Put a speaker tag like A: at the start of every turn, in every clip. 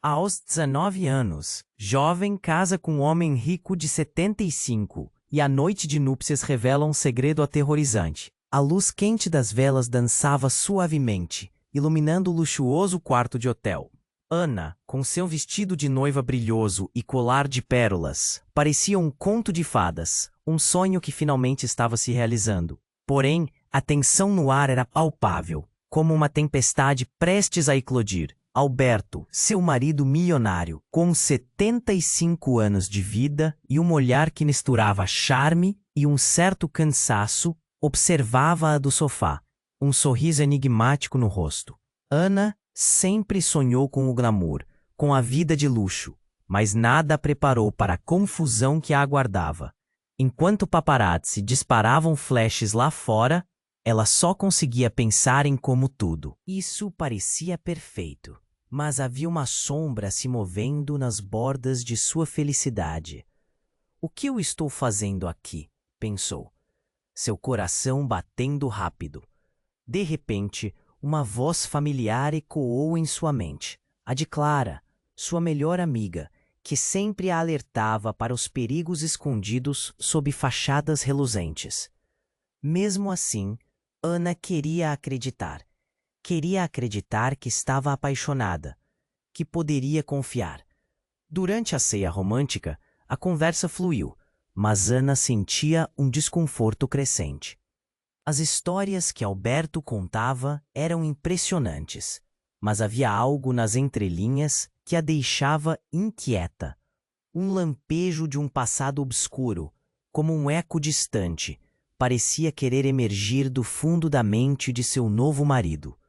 A: Aos 19 anos, jovem casa com um homem rico de 75, e a noite de núpcias revela um segredo aterrorizante. A luz quente das velas dançava suavemente, iluminando o luxuoso quarto de hotel. Ana, com seu vestido de noiva brilhoso e colar de pérolas, parecia um conto de fadas, um sonho que finalmente estava se realizando. Porém, a tensão no ar era palpável, como uma tempestade prestes a eclodir. Alberto, seu marido milionário, com 75 anos de vida e um olhar que misturava charme e um certo cansaço, observava-a do sofá, um sorriso enigmático no rosto. Ana sempre sonhou com o glamour, com a vida de luxo, mas nada a preparou para a confusão que a aguardava. Enquanto paparazzi disparavam flashes lá fora, ela só conseguia pensar em como tudo. Isso parecia perfeito, mas havia uma sombra se movendo nas bordas de sua felicidade. O que eu estou fazendo aqui? Pensou, seu coração batendo rápido. De repente, uma voz familiar ecoou em sua mente, a de Clara, sua melhor amiga, que sempre a alertava para os perigos escondidos sob fachadas reluzentes. Mesmo assim, Ana queria acreditar. Queria acreditar que estava apaixonada, que poderia confiar. Durante a ceia romântica, a conversa fluiu, mas Ana sentia um desconforto crescente. As histórias que Alberto contava eram impressionantes, mas havia algo nas entrelinhas que a deixava inquieta. Um lampejo de um passado obscuro, como um eco distante, parecia querer emergir do fundo da mente de seu novo marido.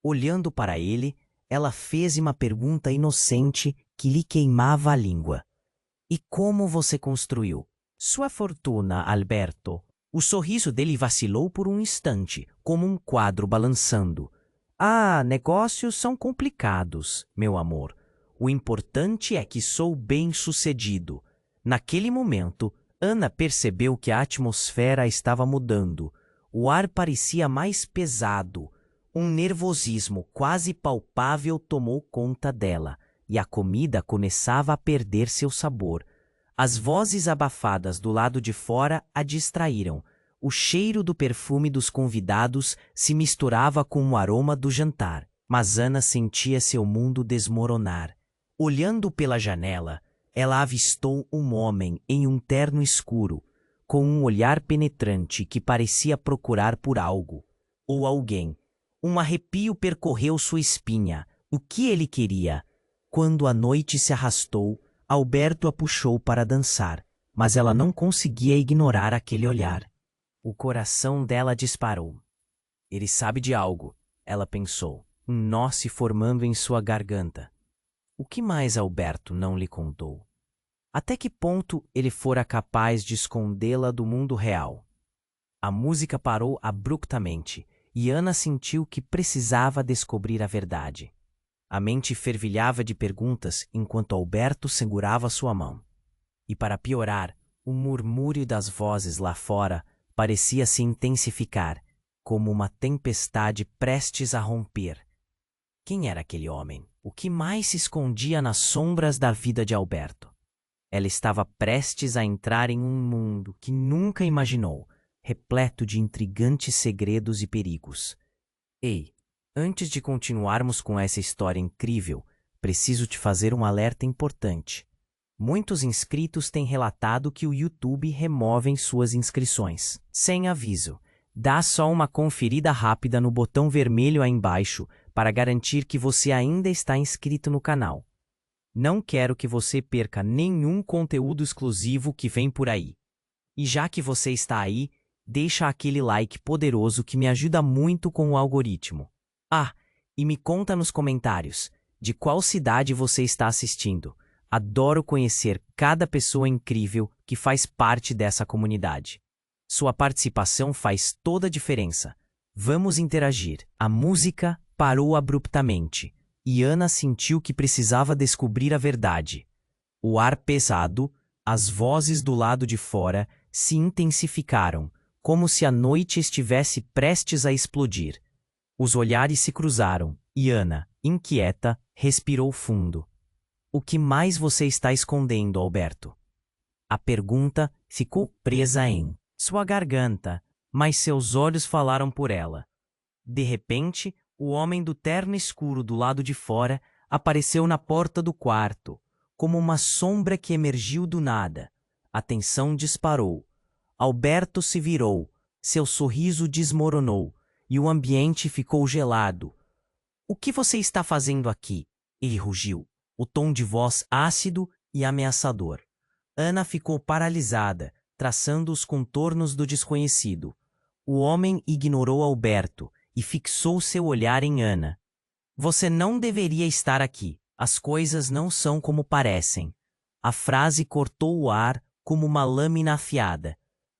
A: Olhando para ele, ela fez uma pergunta inocente que lhe queimava a língua. E como você construiu sua fortuna, Alberto? O sorriso dele vacilou por um instante, como um quadro balançando. Ah, negócios são complicados, meu amor. O importante é que sou bem-sucedido. Naquele momento, Ana percebeu que a atmosfera estava mudando. O ar parecia mais pesado. Um nervosismo quase palpável tomou conta dela, e a comida começava a perder seu sabor. As vozes abafadas do lado de fora a distraíram. O cheiro do perfume dos convidados se misturava com o aroma do jantar, mas Ana sentia seu mundo desmoronar. Olhando pela janela, ela avistou um homem em um terno escuro, com um olhar penetrante que parecia procurar por algo, ou alguém. Um arrepio percorreu sua espinha. O que ele queria? Quando a noite se arrastou, Alberto a puxou para dançar, mas ela não conseguia ignorar aquele olhar. O coração dela disparou. Ele sabe de algo, ela pensou, um nó se formando em sua garganta. O que mais Alberto não lhe contou? Até que ponto ele fora capaz de escondê-la do mundo real? A música parou abruptamente, e Ana sentiu que precisava descobrir a verdade. A mente fervilhava de perguntas enquanto Alberto segurava sua mão. E para piorar, o murmúrio das vozes lá fora parecia se intensificar, como uma tempestade prestes a romper. Quem era aquele homem? O que mais se escondia nas sombras da vida de Alberto? Ela estava prestes a entrar em um mundo que nunca imaginou, repleto de intrigantes segredos e perigos. Ei! Antes de continuarmos com essa história incrível, preciso te fazer um alerta importante. Muitos inscritos têm relatado que o YouTube remove suas inscrições, sem aviso. Dá só uma conferida rápida no botão vermelho aí embaixo para garantir que você ainda está inscrito no canal. Não quero que você perca nenhum conteúdo exclusivo que vem por aí. E já que você está aí, deixa aquele like poderoso que me ajuda muito com o algoritmo. Ah, e me conta nos comentários de qual cidade você está assistindo. Adoro conhecer cada pessoa incrível que faz parte dessa comunidade. Sua participação faz toda a diferença. Vamos interagir. A música parou abruptamente, e Ana sentiu que precisava descobrir a verdade. O ar pesado, as vozes do lado de fora se intensificaram, como se a noite estivesse prestes a explodir. Os olhares se cruzaram, e Ana, inquieta, respirou fundo. O que mais você está escondendo, Alberto? A pergunta ficou presa em sua garganta, mas seus olhos falaram por ela. De repente, o homem do terno escuro do lado de fora apareceu na porta do quarto, como uma sombra que emergiu do nada. A tensão disparou. Alberto se virou, seu sorriso desmoronou, e o ambiente ficou gelado. O que você está fazendo aqui? Ele rugiu, o tom de voz ácido e ameaçador. Ana ficou paralisada, traçando os contornos do desconhecido. O homem ignorou Alberto e fixou seu olhar em Ana. Você não deveria estar aqui. As coisas não são como parecem. A frase cortou o ar como uma lâmina afiada.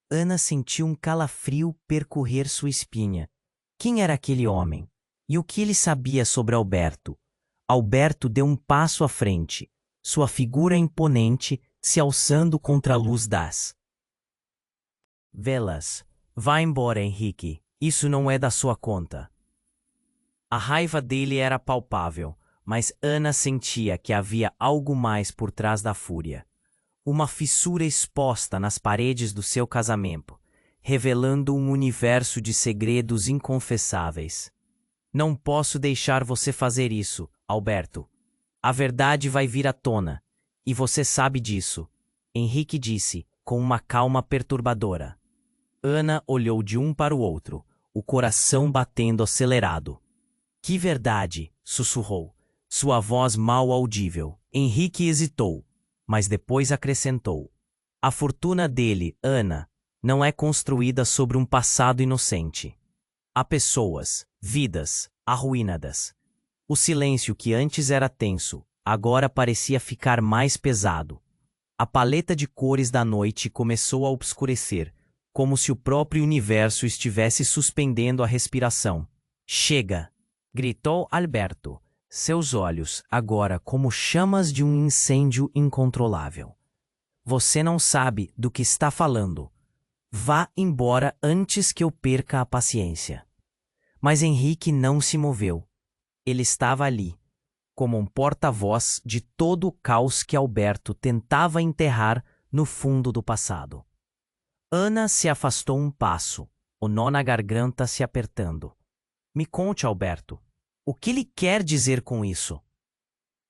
A: Ana sentiu um calafrio percorrer sua espinha. Quem era aquele homem? E o que ele sabia sobre Alberto? Alberto deu um passo à frente, sua figura imponente se alçando contra a luz das velas. Vá embora, Henrique. Isso não é da sua conta. A raiva dele era palpável, mas Ana sentia que havia algo mais por trás da fúria. Uma fissura exposta nas paredes do seu casamento, revelando um universo de segredos inconfessáveis. Não posso deixar você fazer isso, Alberto. A verdade vai vir à tona, e você sabe disso, Henrique disse, com uma calma perturbadora. Ana olhou de um para o outro, o coração batendo acelerado. Que verdade, sussurrou, sua voz mal audível. Henrique hesitou, mas depois acrescentou. A fortuna dele, Ana, não é construída sobre um passado inocente. Há pessoas, vidas, arruinadas. O silêncio que antes era tenso, agora parecia ficar mais pesado. A paleta de cores da noite começou a obscurecer, como se o próprio universo estivesse suspendendo a respiração. Chega! Gritou Alberto, seus olhos agora como chamas de um incêndio incontrolável. Você não sabe do que está falando. Vá embora antes que eu perca a paciência. Mas Henrique não se moveu. Ele estava ali, como um porta-voz de todo o caos que Alberto tentava enterrar no fundo do passado. Ana se afastou um passo, o nó na garganta se apertando. Me conte, Alberto, o que ele quer dizer com isso?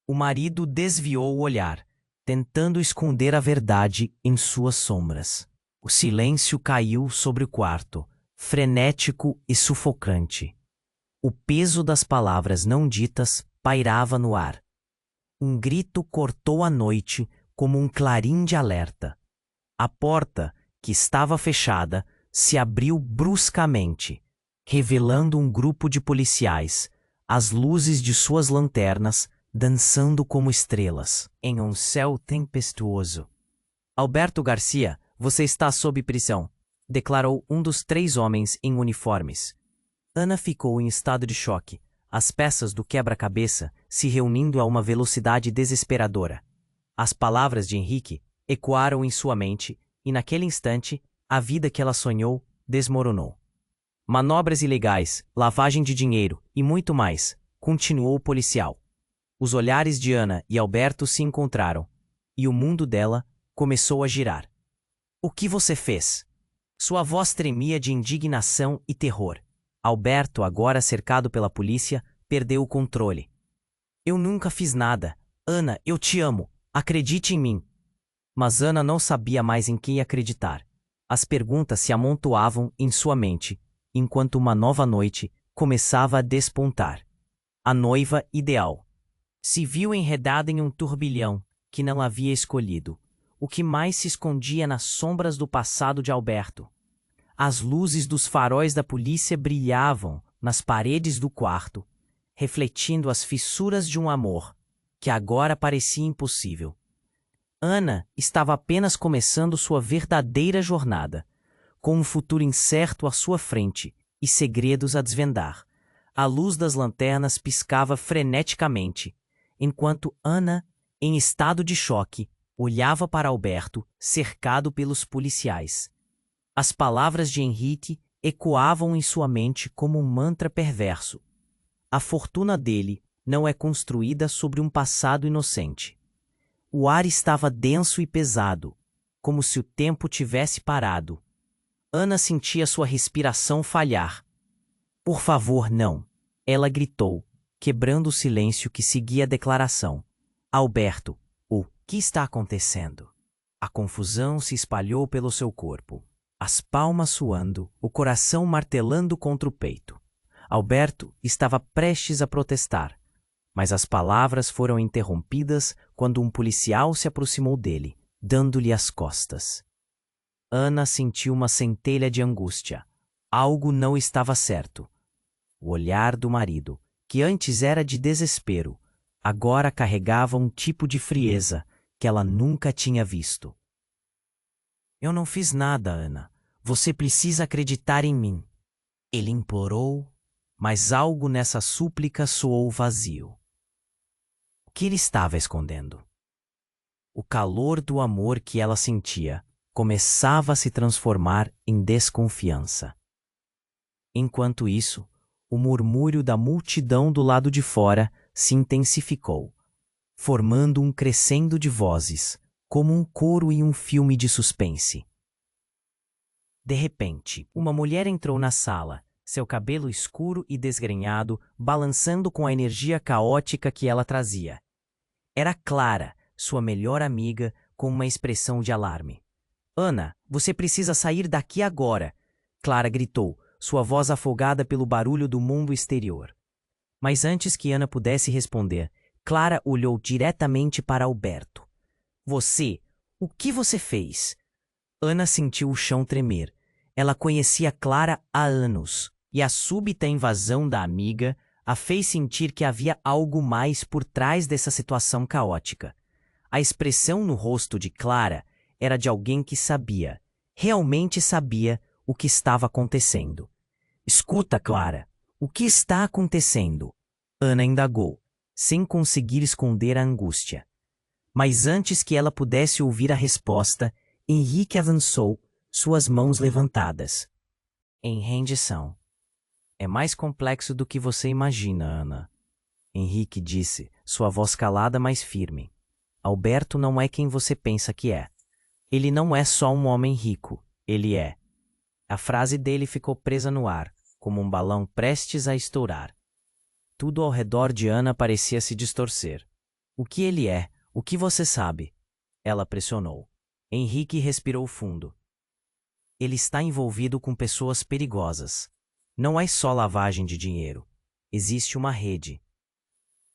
A: O marido desviou o olhar, tentando esconder a verdade em suas sombras. O silêncio caiu sobre o quarto, frenético e sufocante. O peso das palavras não ditas pairava no ar. Um grito cortou a noite como um clarim de alerta. A porta, que estava fechada, se abriu bruscamente, revelando um grupo de policiais, as luzes de suas lanternas dançando como estrelas em um céu tempestuoso. Alberto Garcia, você está sob prisão, declarou um dos 3 homens em uniformes. Ana ficou em estado de choque, as peças do quebra-cabeça se reunindo a uma velocidade desesperadora. As palavras de Henrique ecoaram em sua mente e, naquele instante, a vida que ela sonhou desmoronou. Manobras ilegais, lavagem de dinheiro e muito mais, continuou o policial. Os olhares de Ana e Alberto se encontraram, e o mundo dela começou a girar. O que você fez? Sua voz tremia de indignação e terror. Alberto, agora cercado pela polícia, perdeu o controle. Eu nunca fiz nada. Ana, eu te amo. Acredite em mim. Mas Ana não sabia mais em quem acreditar. As perguntas se amontoavam em sua mente, enquanto uma nova noite começava a despontar. A noiva ideal. Se viu enredada em um turbilhão que não havia escolhido. O que mais se escondia nas sombras do passado de Alberto. As luzes dos faróis da polícia brilhavam nas paredes do quarto, refletindo as fissuras de um amor que agora parecia impossível. Ana estava apenas começando sua verdadeira jornada, com um futuro incerto à sua frente e segredos a desvendar. A luz das lanternas piscava freneticamente, enquanto Ana, em estado de choque, olhava para Alberto, cercado pelos policiais. As palavras de Henrique ecoavam em sua mente como um mantra perverso. A fortuna dele não é construída sobre um passado inocente. O ar estava denso e pesado, como se o tempo tivesse parado. Ana sentia sua respiração falhar. Por favor, não! Ela gritou, quebrando o silêncio que seguia a declaração. Alberto, o que está acontecendo? A confusão se espalhou pelo seu corpo, as palmas suando, o coração martelando contra o peito. Alberto estava prestes a protestar, mas as palavras foram interrompidas quando um policial se aproximou dele, dando-lhe as costas. Ana sentiu uma centelha de angústia. Algo não estava certo. O olhar do marido, que antes era de desespero, agora carregava um tipo de frieza que ela nunca tinha visto. Eu não fiz nada, Ana. Você precisa acreditar em mim. Ele implorou, mas algo nessa súplica soou vazio. O que ele estava escondendo? O calor do amor que ela sentia começava a se transformar em desconfiança. Enquanto isso, o murmúrio da multidão do lado de fora se intensificou, formando um crescendo de vozes, como um coro em um filme de suspense. De repente, uma mulher entrou na sala, seu cabelo escuro e desgrenhado, balançando com a energia caótica que ela trazia. Era Clara, sua melhor amiga, com uma expressão de alarme. Ana, você precisa sair daqui agora! Clara gritou, sua voz afogada pelo barulho do mundo exterior. Mas antes que Ana pudesse responder, Clara olhou diretamente para Alberto. O que você fez? Ana sentiu o chão tremer. Ela conhecia Clara há anos, e a súbita invasão da amiga a fez sentir que havia algo mais por trás dessa situação caótica. A expressão no rosto de Clara era de alguém que sabia, realmente sabia, o que estava acontecendo. Escuta, Clara, o que está acontecendo? Ana indagou, sem conseguir esconder a angústia. Mas antes que ela pudesse ouvir a resposta, Henrique avançou, suas mãos levantadas. Em rendição. É mais complexo do que você imagina, Ana. Henrique disse, sua voz calada mas firme. Alberto não é quem você pensa que é. Ele não é só um homem rico, ele é. A frase dele ficou presa no ar, como um balão prestes a estourar. Tudo ao redor de Ana parecia se distorcer. O que ele é? O que você sabe? Ela pressionou. Henrique respirou fundo. Ele está envolvido com pessoas perigosas. Não é só lavagem de dinheiro. Existe uma rede.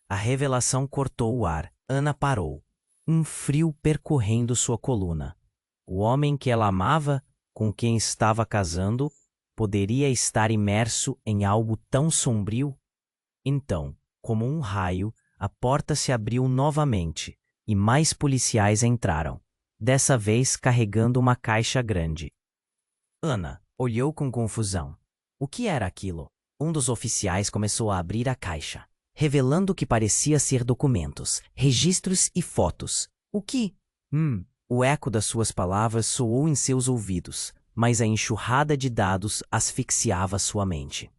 A: A revelação cortou o ar. Ana parou. Um frio percorrendo sua coluna. O homem que ela amava, com quem estava casando, poderia estar imerso em algo tão sombrio? Então, como um raio, a porta se abriu novamente e mais policiais entraram, dessa vez carregando uma caixa grande. Ana olhou com confusão. O que era aquilo? Um dos oficiais começou a abrir a caixa, revelando o que parecia ser documentos, registros e fotos. O que? O eco das suas palavras soou em seus ouvidos, mas a enxurrada de dados asfixiava sua mente.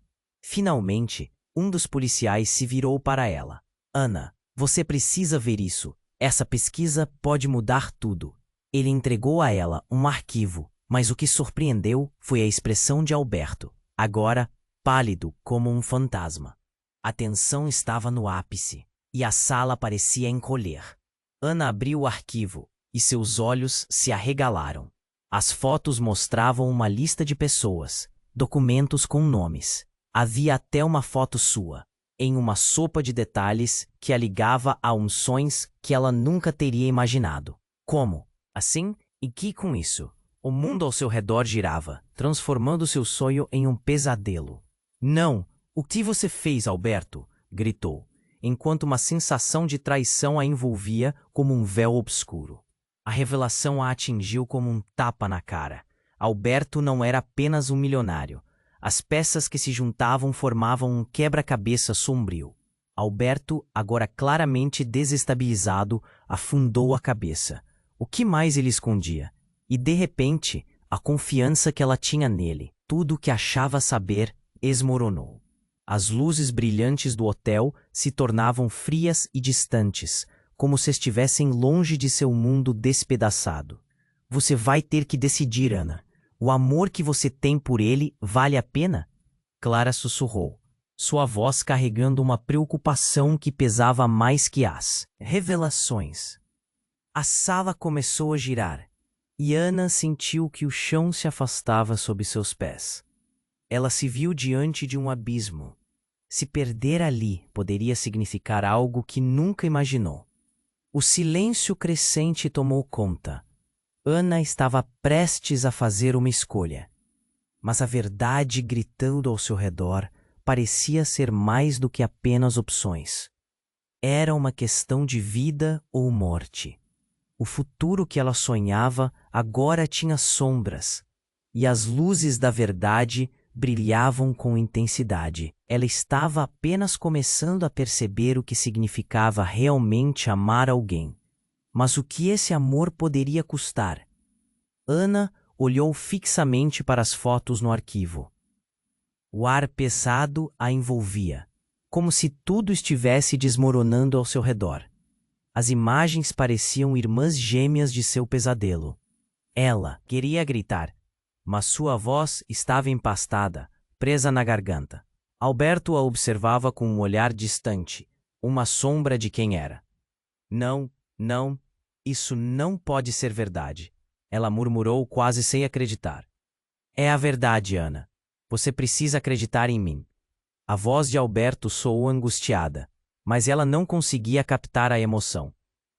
A: Finalmente, um dos policiais se virou para ela. Ana, você precisa ver isso. Essa pesquisa pode mudar tudo. Ele entregou a ela um arquivo, mas o que surpreendeu foi a expressão de Alberto, agora pálido como um fantasma. A tensão estava no ápice, e a sala parecia encolher. Ana abriu o arquivo, e seus olhos se arregalaram. As fotos mostravam uma lista de pessoas, documentos com nomes. Havia até uma foto sua, em uma sopa de detalhes que a ligava a unções que ela nunca teria imaginado. Como? Assim? E que com isso? O mundo ao seu redor girava, transformando seu sonho em um pesadelo. Não! O que você fez, Alberto? Gritou, enquanto uma sensação de traição a envolvia como um véu obscuro. A revelação a atingiu como um tapa na cara. Alberto não era apenas um milionário. As peças que se juntavam formavam um quebra-cabeça sombrio. Alberto, agora claramente desestabilizado, afundou a cabeça. O que mais ele escondia? E, de repente, a confiança que ela tinha nele, tudo o que achava saber, esmoronou. As luzes brilhantes do hotel se tornavam frias e distantes, como se estivessem longe de seu mundo despedaçado. Você vai ter que decidir, Ana. O amor que você tem por ele vale a pena? Clara sussurrou, sua voz carregando uma preocupação que pesava mais que as revelações. A sala começou a girar, e Ana sentiu que o chão se afastava sob seus pés. Ela se viu diante de um abismo. Se perder ali poderia significar algo que nunca imaginou. O silêncio crescente tomou conta. Ana estava prestes a fazer uma escolha. Mas a verdade gritando ao seu redor parecia ser mais do que apenas opções. Era uma questão de vida ou morte. O futuro que ela sonhava agora tinha sombras, e as luzes da verdade brilhavam com intensidade. Ela estava apenas começando a perceber o que significava realmente amar alguém. Mas o que esse amor poderia custar? Ana olhou fixamente para as fotos no arquivo. O ar pesado a envolvia, como se tudo estivesse desmoronando ao seu redor. As imagens pareciam irmãs gêmeas de seu pesadelo. Ela queria gritar, mas sua voz estava empastada, presa na garganta. Alberto a observava com um olhar distante, uma sombra de quem era. Não, não, isso não pode ser verdade. Ela murmurou quase sem acreditar. É a verdade, Ana. Você precisa acreditar em mim. A voz de Alberto soou angustiada, mas ela não conseguia captar a emoção.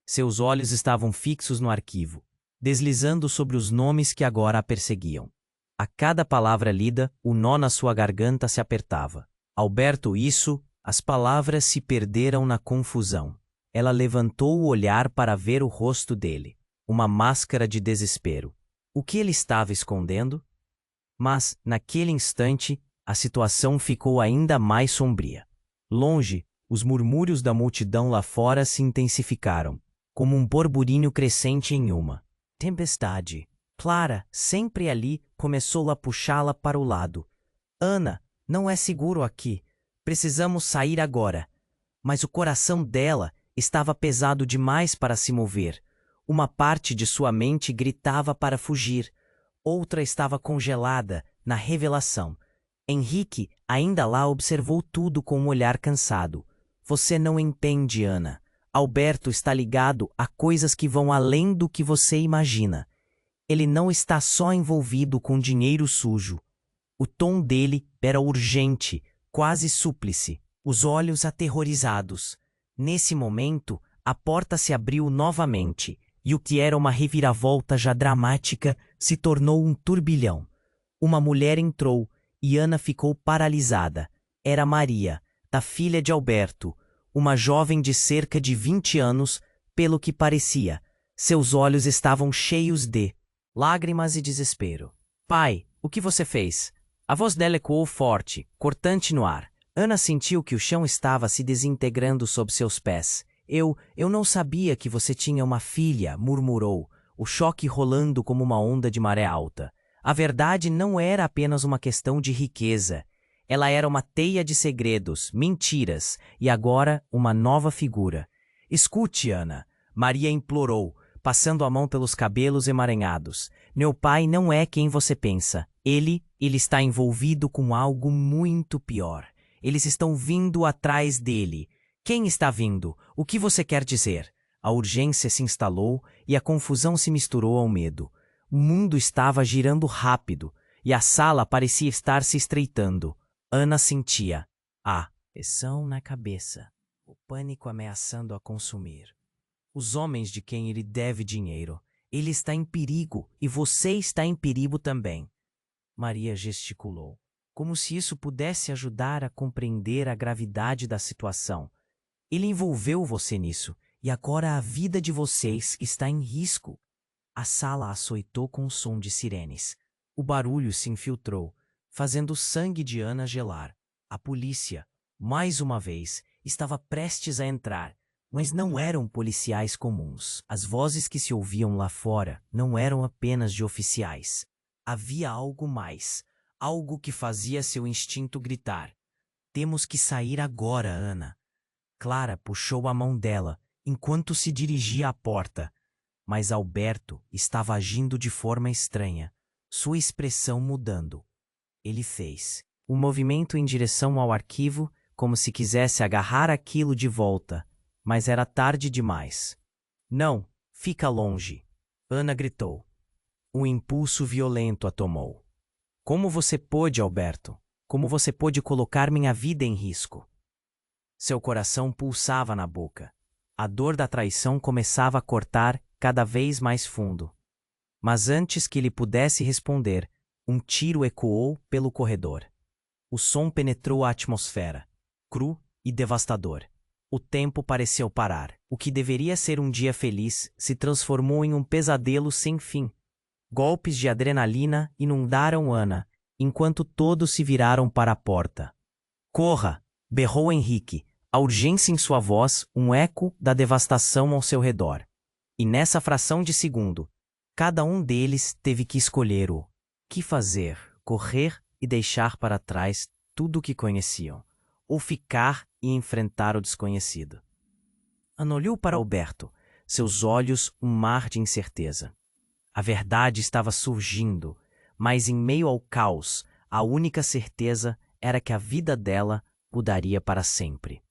A: Seus olhos estavam fixos no arquivo, deslizando sobre os nomes que agora a perseguiam. A cada palavra lida, o nó na sua garganta se apertava. Alberto, isso, as palavras se perderam na confusão. Ela levantou o olhar para ver o rosto dele, uma máscara de desespero. O que ele estava escondendo? Mas, naquele instante, a situação ficou ainda mais sombria. Longe, os murmúrios da multidão lá fora se intensificaram, como um burburinho crescente em uma tempestade. Clara, sempre ali, começou a puxá-la para o lado. Ana, não é seguro aqui. Precisamos sair agora. Mas o coração dela estava pesado demais para se mover. Uma parte de sua mente gritava para fugir. Outra estava congelada na revelação. Henrique, ainda lá, observou tudo com um olhar cansado. Você não entende, Ana. Alberto está ligado a coisas que vão além do que você imagina. Ele não está só envolvido com dinheiro sujo. O tom dele era urgente, quase súplice, os olhos aterrorizados. Nesse momento, a porta se abriu novamente, e o que era uma reviravolta já dramática se tornou um turbilhão. Uma mulher entrou, e Ana ficou paralisada. Era Maria, da filha de Alberto, uma jovem de cerca de 20 anos, pelo que parecia. Seus olhos estavam cheios de lágrimas e desespero. Pai, o que você fez? A voz dela ecoou forte, cortante no ar. Ana sentiu que o chão estava se desintegrando sob seus pés. Eu não sabia que você tinha uma filha, murmurou, o choque rolando como uma onda de maré alta. A verdade não era apenas uma questão de riqueza. Ela era uma teia de segredos, mentiras, e agora uma nova figura. Escute, Ana, Maria implorou, passando a mão pelos cabelos emaranhados. Meu pai não é quem você pensa. Ele está envolvido com algo muito pior. Eles estão vindo atrás dele. Quem está vindo? O que você quer dizer? A urgência se instalou e a confusão se misturou ao medo. O mundo estava girando rápido e a sala parecia estar se estreitando. Ana sentia a pressão na cabeça, o pânico ameaçando a consumir. Os homens de quem ele deve dinheiro. Ele está em perigo e você está em perigo também. Maria gesticulou, como se isso pudesse ajudar a compreender a gravidade da situação. Ele envolveu você nisso, e agora a vida de vocês está em risco. A sala açoitou com o som de sirenes. O barulho se infiltrou, fazendo o sangue de Ana gelar. A polícia, mais uma vez, estava prestes a entrar, mas não eram policiais comuns. As vozes que se ouviam lá fora não eram apenas de oficiais. Havia algo mais, algo que fazia seu instinto gritar. Temos que sair agora, Ana. Clara puxou a mão dela, enquanto se dirigia à porta. Mas Alberto estava agindo de forma estranha, sua expressão mudando. Ele fez um movimento em direção ao arquivo, como se quisesse agarrar aquilo de volta, mas era tarde demais. Não, fica longe, Ana gritou. Um impulso violento a tomou. Como você pôde, Alberto? Como você pôde colocar minha vida em risco? Seu coração pulsava na boca. A dor da traição começava a cortar cada vez mais fundo. Mas antes que ele pudesse responder, um tiro ecoou pelo corredor. O som penetrou a atmosfera, cru e devastador. O tempo pareceu parar. O que deveria ser um dia feliz se transformou em um pesadelo sem fim. Golpes de adrenalina inundaram Ana, enquanto todos se viraram para a porta. Corra! Berrou Henrique, a urgência em sua voz, um eco da devastação ao seu redor. E nessa fração de segundo, cada um deles teve que escolher o que fazer, correr e deixar para trás tudo o que conheciam, ou ficar e enfrentar o desconhecido. Ana olhou para Alberto, seus olhos um mar de incerteza. A verdade estava surgindo, mas em meio ao caos, a única certeza era que a vida dela mudaria para sempre.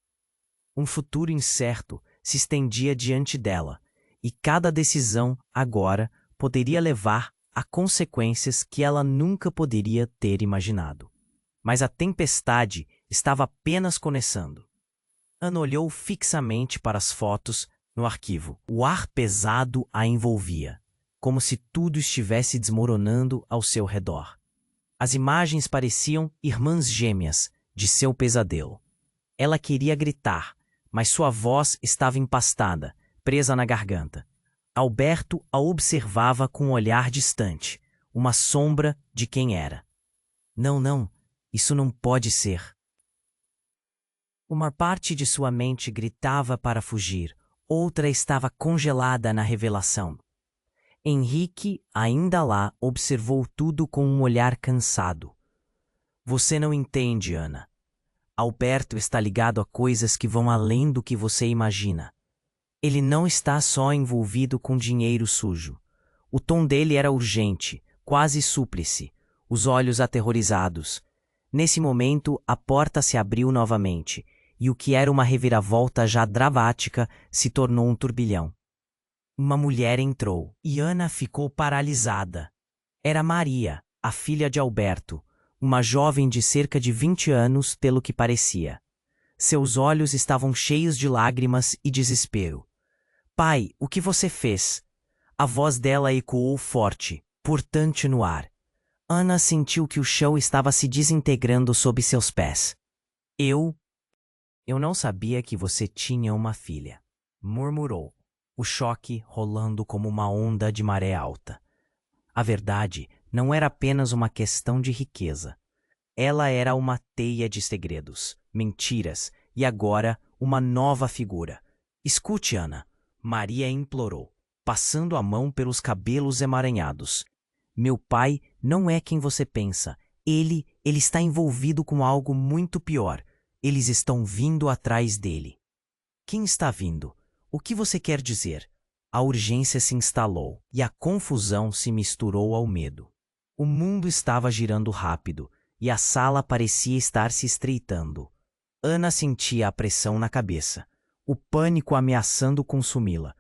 A: Um futuro incerto se estendia diante dela, e cada decisão, agora, poderia levar a consequências que ela nunca poderia ter imaginado. Mas a tempestade estava apenas começando. Ana olhou fixamente para as fotos no arquivo. O ar pesado a envolvia, como se tudo estivesse desmoronando ao seu redor. As imagens pareciam irmãs gêmeas de seu pesadelo. Ela queria gritar, mas sua voz estava empastada, presa na garganta. Alberto a observava com um olhar distante, uma sombra de quem era. Não, não, isso não pode ser. Uma parte de sua mente gritava para fugir, outra estava congelada na revelação. Henrique, ainda lá, observou tudo com um olhar cansado. Você não entende, Ana. Alberto está ligado a coisas que vão além do que você imagina. Ele não está só envolvido com dinheiro sujo. O tom dele era urgente, quase súplice, os olhos aterrorizados. Nesse momento, a porta se abriu novamente, e o que era uma reviravolta já dramática se tornou um turbilhão. Uma mulher entrou, e Ana ficou paralisada. Era Maria, a filha de Alberto, uma jovem de cerca de 20 anos, pelo que parecia. Seus olhos estavam cheios de lágrimas e desespero. Pai, o que você fez? A voz dela ecoou forte, portante no ar. Ana sentiu que o chão estava se desintegrando sob seus pés. Eu não sabia que você tinha uma filha, murmurou, o choque rolando como uma onda de maré alta. A verdade não era apenas uma questão de riqueza. Ela era uma teia de segredos, mentiras e agora uma nova figura. Escute, Ana, Maria implorou, passando a mão pelos cabelos emaranhados. Meu pai não é quem você pensa. Ele está envolvido com algo muito pior. Eles estão vindo atrás dele. Quem está vindo? O que você quer dizer? A urgência se instalou e a confusão se misturou ao medo. O mundo estava girando rápido e a sala parecia estar se estreitando. Ana sentia a pressão na cabeça, o pânico ameaçando consumi-la.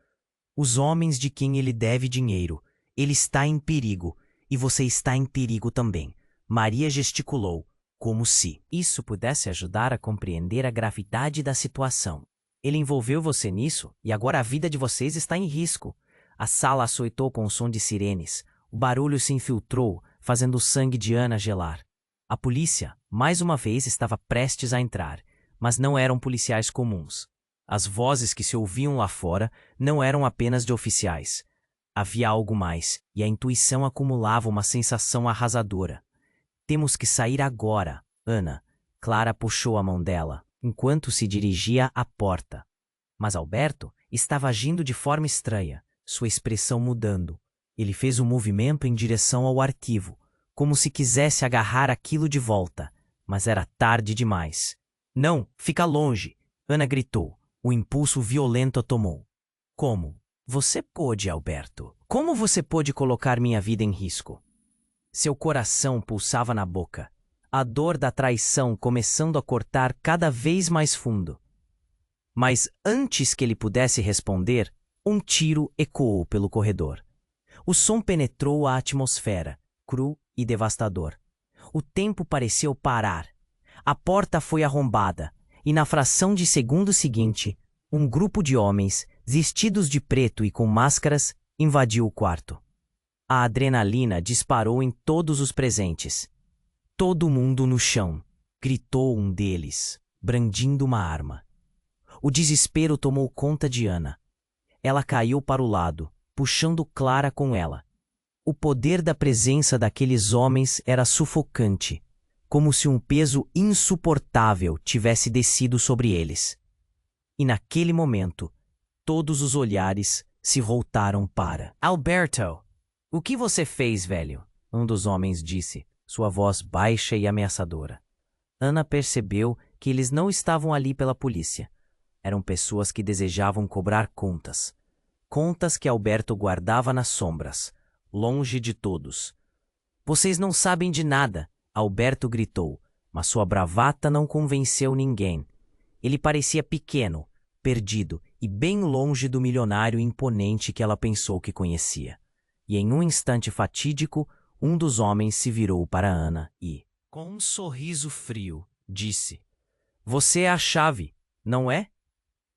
A: Os homens de quem ele deve dinheiro. Ele está em perigo e você está em perigo também. Maria gesticulou, como se isso pudesse ajudar a compreender a gravidade da situação. Ele envolveu você nisso e agora a vida de vocês está em risco. A sala açoitou com o som de sirenes. O barulho se infiltrou, fazendo o sangue de Ana gelar. A polícia, mais uma vez, estava prestes a entrar, mas não eram policiais comuns. As vozes que se ouviam lá fora não eram apenas de oficiais. Havia algo mais, e a intuição acumulava uma sensação arrasadora. Temos que sair agora, Ana. Clara puxou a mão dela, enquanto se dirigia à porta. Mas Alberto estava agindo de forma estranha, sua expressão mudando. Ele fez um movimento em direção ao arquivo, como se quisesse agarrar aquilo de volta, mas era tarde demais. Não, fica longe! Ana gritou. O impulso violento a tomou. Como? Você pôde, Alberto. Como você pôde colocar minha vida em risco? Seu coração pulsava na boca, a dor da traição começando a cortar cada vez mais fundo. Mas antes que ele pudesse responder, um tiro ecoou pelo corredor. O som penetrou a atmosfera, cru e devastador. O tempo pareceu parar. A porta foi arrombada, e na fração de segundo seguinte, um grupo de homens, vestidos de preto e com máscaras, invadiu o quarto. A adrenalina disparou em todos os presentes. Todo mundo no chão, gritou um deles, brandindo uma arma. O desespero tomou conta de Ana. Ela caiu para o lado, puxando Clara com ela. O poder da presença daqueles homens era sufocante, como se um peso insuportável tivesse descido sobre eles. E naquele momento, todos os olhares se voltaram para Alberto. O que você fez, velho? Um dos homens disse, sua voz baixa e ameaçadora. Ana percebeu que eles não estavam ali pela polícia. Eram pessoas que desejavam cobrar contas. Contas que Alberto guardava nas sombras, longe de todos. Vocês não sabem de nada, Alberto gritou, mas sua bravata não convenceu ninguém. Ele parecia pequeno, perdido e bem longe do milionário imponente que ela pensou que conhecia. E em um instante fatídico, um dos homens se virou para Ana e, com um sorriso frio, disse: "Você é a chave, não é?"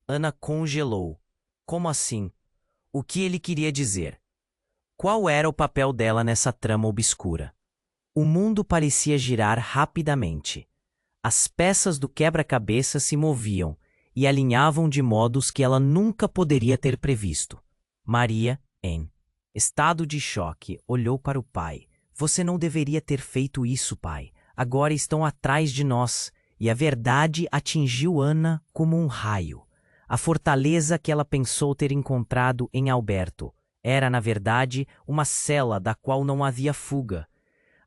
A: Ana congelou. Como assim? O que ele queria dizer? Qual era o papel dela nessa trama obscura? O mundo parecia girar rapidamente. As peças do quebra-cabeça se moviam e alinhavam de modos que ela nunca poderia ter previsto. Maria, em estado de choque, olhou para o pai. "Você não deveria ter feito isso, pai. Agora estão atrás de nós." E a verdade atingiu Ana como um raio. A fortaleza que ela pensou ter encontrado em Alberto era, na verdade, uma cela da qual não havia fuga.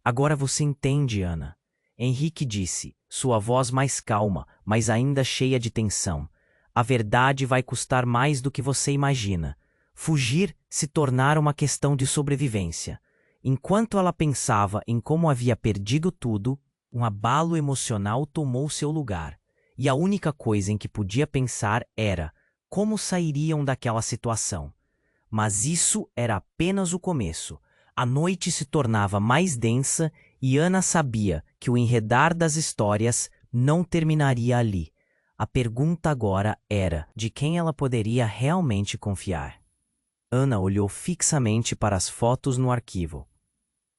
A: "Agora você entende, Ana." Henrique disse, sua voz mais calma, mas ainda cheia de tensão. "A verdade vai custar mais do que você imagina." Fugir se tornara uma questão de sobrevivência. Enquanto ela pensava em como havia perdido tudo, um abalo emocional tomou seu lugar. E a única coisa em que podia pensar era como sairiam daquela situação. Mas isso era apenas o começo. A noite se tornava mais densa e Ana sabia que o enredar das histórias não terminaria ali. A pergunta agora era de quem ela poderia realmente confiar. Ana olhou fixamente para as fotos no arquivo.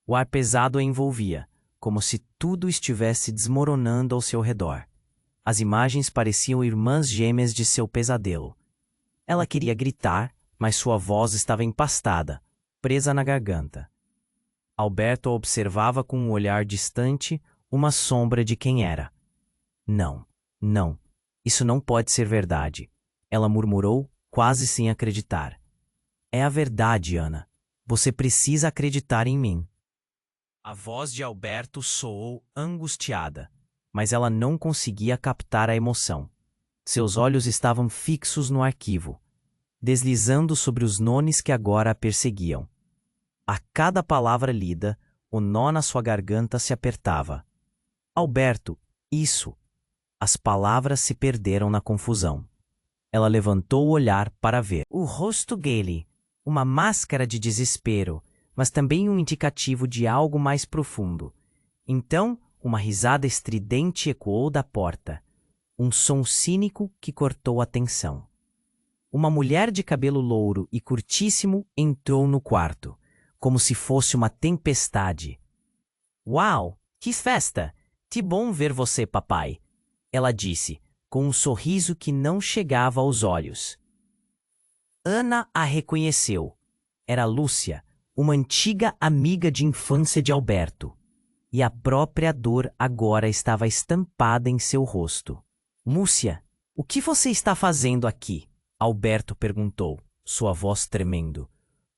A: O ar pesado a envolvia, como se tudo estivesse desmoronando ao seu redor. As imagens pareciam irmãs gêmeas de seu pesadelo. Ela queria gritar, mas sua voz estava empastada, presa na garganta. Alberto a observava com um olhar distante, uma sombra de quem era. Não, isso não pode ser verdade, ela murmurou, quase sem acreditar. "É a verdade, Ana. Você precisa acreditar em mim." A voz de Alberto soou angustiada, mas ela não conseguia captar a emoção. Seus olhos estavam fixos no arquivo, deslizando sobre os nomes que agora a perseguiam. A cada palavra lida, o nó na sua garganta se apertava. "Alberto, isso." As palavras se perderam na confusão. Ela levantou o olhar para ver o rosto dele, uma máscara de desespero, mas também um indicativo de algo mais profundo. Então, uma risada estridente ecoou da porta, um som cínico que cortou a tensão. Uma mulher de cabelo louro e curtíssimo entrou no quarto, como se fosse uma tempestade. "Uau, que festa! Que bom ver você, papai!" ela disse, com um sorriso que não chegava aos olhos. Ana a reconheceu. Era Lúcia, uma antiga amiga de infância de Alberto. E a própria dor agora estava estampada em seu rosto. "Lúcia, o que você está fazendo aqui?" Alberto perguntou, sua voz tremendo.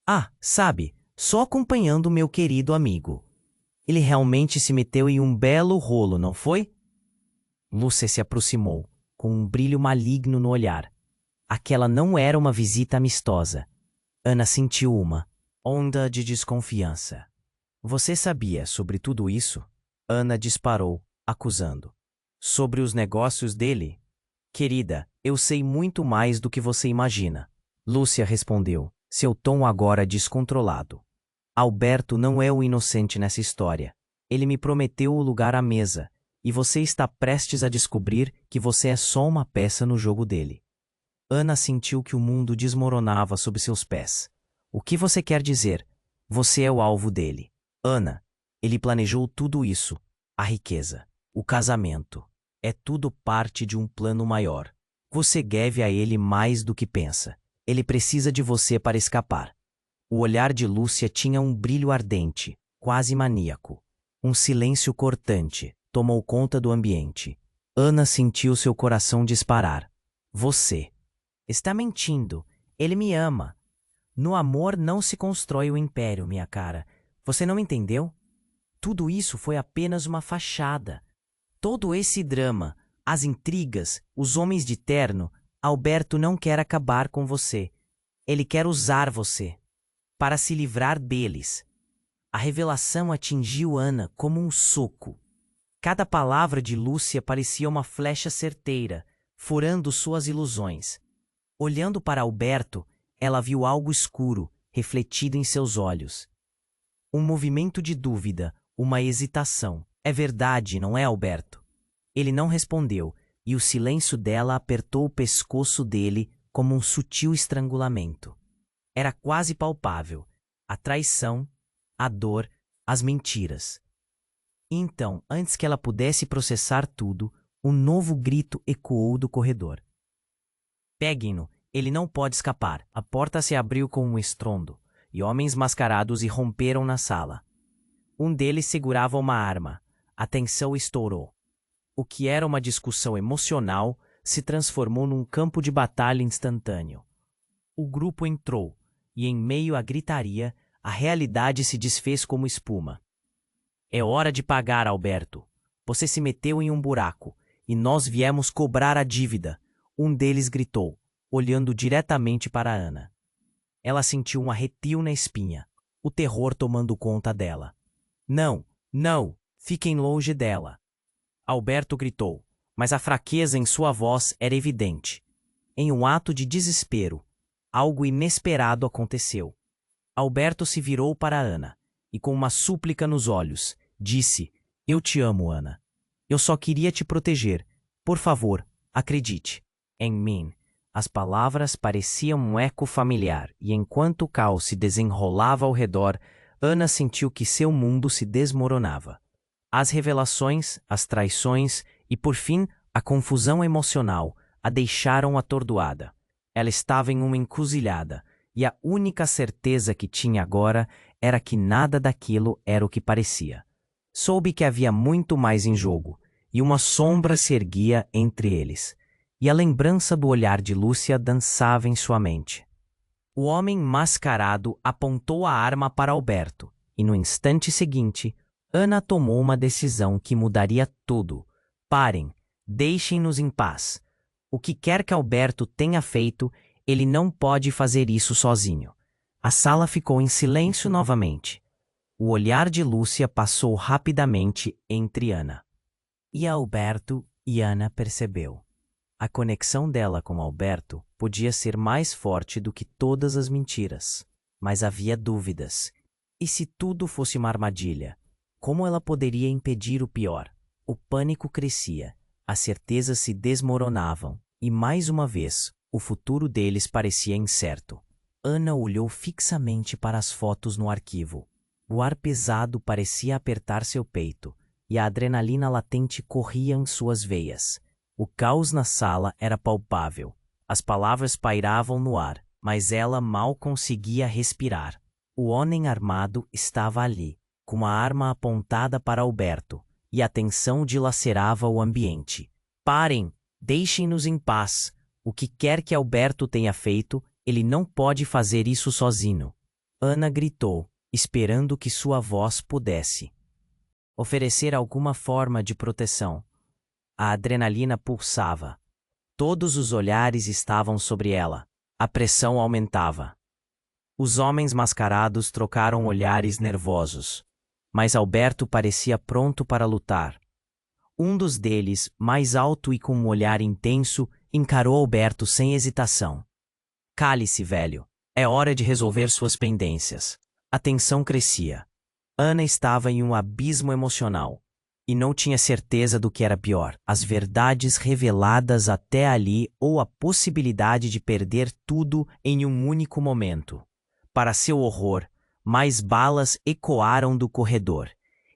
A: "Ah, sabe, só acompanhando meu querido amigo. Ele realmente se meteu em um belo rolo, não foi?" Lúcia se aproximou, com um brilho maligno no olhar. Aquela não era uma visita amistosa. Ana sentiu uma onda de desconfiança. Você sabia sobre tudo isso? Ana disparou, acusando. Sobre os negócios dele? Querida, eu sei muito mais do que você imagina. Lúcia respondeu, seu tom agora descontrolado. Alberto não é o inocente nessa história. Ele me prometeu o lugar à mesa, e você está prestes a descobrir que você é só uma peça no jogo dele. Ana sentiu que o mundo desmoronava sob seus pés. O que você quer dizer? Você é o alvo dele. Ana, ele planejou tudo isso. A riqueza, o casamento. É tudo parte de um plano maior. Você deve a ele mais do que pensa. Ele precisa de você para escapar. O olhar de Lúcia tinha um brilho ardente, quase maníaco. Um silêncio cortante tomou conta do ambiente. Ana sentiu seu coração disparar. Você está mentindo. Ele me ama. No amor não se constrói o império, minha cara. Você não entendeu? Tudo isso foi apenas uma fachada. Todo esse drama, as intrigas, os homens de terno, Alberto não quer acabar com você. Ele quer usar você para se livrar deles. A revelação atingiu Ana como um soco. Cada palavra de Lúcia parecia uma flecha certeira, furando suas ilusões. Olhando para Alberto, ela viu algo escuro, refletido em seus olhos. Um movimento de dúvida, uma hesitação. É verdade, não é, Alberto? Ele não respondeu, e o silêncio dela apertou o pescoço dele como um sutil estrangulamento. Era quase palpável. A traição, a dor, as mentiras. E então, antes que ela pudesse processar tudo, um novo grito ecoou do corredor. Peguem-no, ele não pode escapar. A porta se abriu com um estrondo, e homens mascarados irromperam na sala. Um deles segurava uma arma. A tensão estourou. O que era uma discussão emocional se transformou num campo de batalha instantâneo. O grupo entrou, e em meio à gritaria, a realidade se desfez como espuma. É hora de pagar, Alberto. Você se meteu em um buraco, e nós viemos cobrar a dívida. Um deles gritou, olhando diretamente para Ana. Ela sentiu um arrepio na espinha, o terror tomando conta dela. Não, não, fiquem longe dela. Alberto gritou, mas a fraqueza em sua voz era evidente. Em um ato de desespero, algo inesperado aconteceu. Alberto se virou para Ana e, com uma súplica nos olhos, disse: Eu te amo, Ana. Eu só queria te proteger. Por favor, acredite em mim. As palavras pareciam um eco familiar e, enquanto o caos se desenrolava ao redor, Ana sentiu que seu mundo se desmoronava. As revelações, as traições e, por fim, a confusão emocional a deixaram atordoada. Ela estava em uma encruzilhada, e a única certeza que tinha agora era que nada daquilo era o que parecia. Soube que havia muito mais em jogo, e uma sombra se erguia entre eles, e a lembrança do olhar de Lúcia dançava em sua mente. O homem mascarado apontou a arma para Alberto, e no instante seguinte, Ana tomou uma decisão que mudaria tudo. Parem, deixem-nos em paz. O que quer que Alberto tenha feito, ele não pode fazer isso sozinho. A sala ficou em silêncio novamente. O olhar de Lúcia passou rapidamente entre Ana e Alberto, e Ana percebeu. A conexão dela com Alberto podia ser mais forte do que todas as mentiras. Mas havia dúvidas. E se tudo fosse uma armadilha? Como ela poderia impedir o pior? O pânico crescia, as certezas se desmoronavam, e mais uma vez, o futuro deles parecia incerto. Ana olhou fixamente para as fotos no arquivo. O ar pesado parecia apertar seu peito, e a adrenalina latente corria em suas veias. O caos na sala era palpável. As palavras pairavam no ar, mas ela mal conseguia respirar. O homem armado estava ali, com a arma apontada para Alberto, e a tensão dilacerava o ambiente. Parem! Deixem-nos em paz! O que quer que Alberto tenha feito, ele não pode fazer isso sozinho. Ana gritou, esperando que sua voz pudesse oferecer alguma forma de proteção. A adrenalina pulsava. Todos os olhares estavam sobre ela. A pressão aumentava. Os homens mascarados trocaram olhares nervosos, mas Alberto parecia pronto para lutar. Um dos deles, mais alto e com um olhar intenso, encarou Alberto sem hesitação. Cale-se, velho. É hora de resolver suas pendências. A tensão crescia. Ana estava em um abismo emocional e não tinha certeza do que era pior, as verdades reveladas até ali ou a possibilidade de perder tudo em um único momento. Para seu horror, mais balas ecoaram do corredor,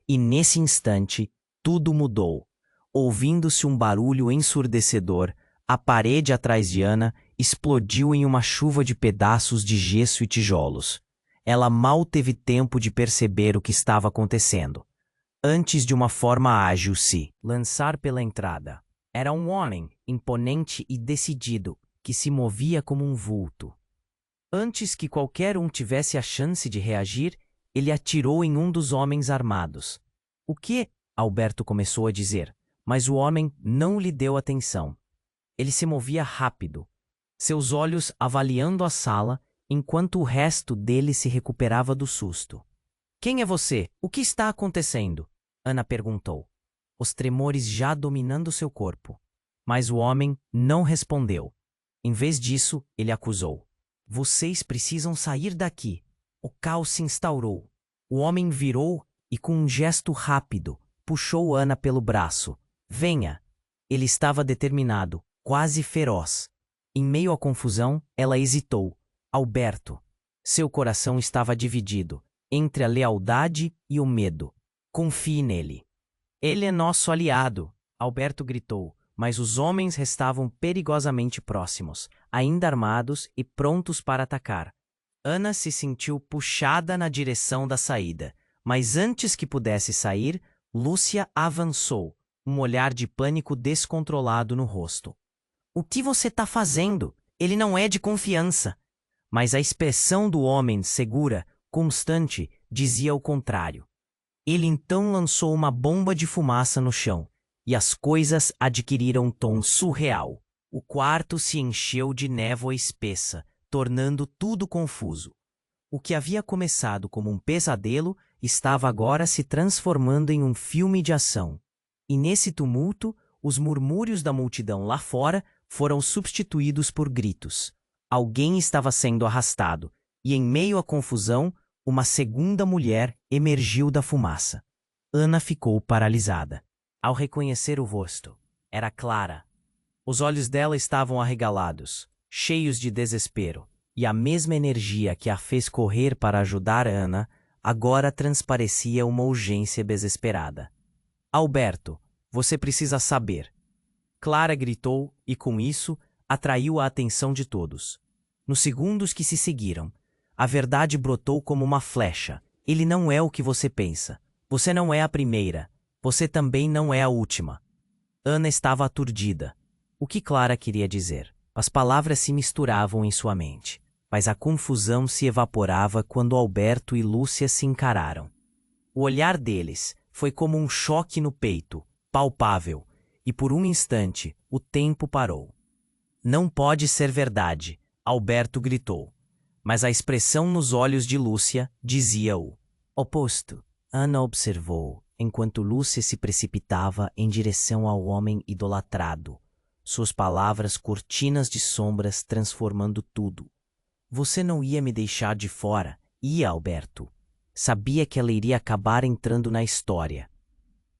A: e nesse instante tudo mudou. Ouvindo-se um barulho ensurdecedor, a parede atrás de Ana explodiu em uma chuva de pedaços de gesso e tijolos. Ela mal teve tempo de perceber o que estava acontecendo, antes de uma forma ágil se lançar pela entrada. Era um homem, imponente e decidido, que se movia como um vulto. Antes que qualquer um tivesse a chance de reagir, ele atirou em um dos homens armados. "O que?" Alberto começou a dizer, mas o homem não lhe deu atenção. Ele se movia rápido, seus olhos avaliando a sala, enquanto o resto dele se recuperava do susto. "Quem é você? O que está acontecendo?" Ana perguntou, os tremores já dominando seu corpo. Mas o homem não respondeu. Em vez disso, ele acusou: "Vocês precisam sair daqui." O caos se instaurou. O homem virou e, com um gesto rápido, puxou Ana pelo braço. "Venha." Ele estava determinado, quase feroz. Em meio à confusão, ela hesitou. Alberto. Seu coração estava dividido entre a lealdade e o medo. "Confie nele." "Ele é nosso aliado," Alberto gritou, mas os homens restavam perigosamente próximos, ainda armados e prontos para atacar. Ana se sentiu puxada na direção da saída, mas antes que pudesse sair, Lúcia avançou, um olhar de pânico descontrolado no rosto. "O que você está fazendo? Ele não é de confiança." Mas a expressão do homem, segura, constante, dizia o contrário. Ele então lançou uma bomba de fumaça no chão, e as coisas adquiriram um tom surreal. O quarto se encheu de névoa espessa, tornando tudo confuso. O que havia começado como um pesadelo estava agora se transformando em um filme de ação. E nesse tumulto, os murmúrios da multidão lá fora foram substituídos por gritos. Alguém estava sendo arrastado, e em meio à confusão, uma segunda mulher emergiu da fumaça. Ana ficou paralisada. Ao reconhecer o rosto, era Clara. Os olhos dela estavam arregalados, cheios de desespero, e a mesma energia que a fez correr para ajudar Ana agora transparecia uma urgência desesperada. "Alberto, você precisa saber." Clara gritou e, com isso, atraiu a atenção de todos. Nos segundos que se seguiram, a verdade brotou como uma flecha. "Ele não é o que você pensa. Você não é a primeira. Você também não é a última." Ana estava aturdida. O que Clara queria dizer? As palavras se misturavam em sua mente, mas a confusão se evaporava quando Alberto e Lúcia se encararam. O olhar deles foi como um choque no peito, palpável, e por um instante o tempo parou. "Não pode ser verdade," Alberto gritou, mas a expressão nos olhos de Lúcia dizia o oposto. Ana observou, enquanto Lúcia se precipitava em direção ao homem idolatrado, suas palavras cortinas de sombras transformando tudo. "Você não ia me deixar de fora, ia, Alberto." Sabia que ela iria acabar entrando na história.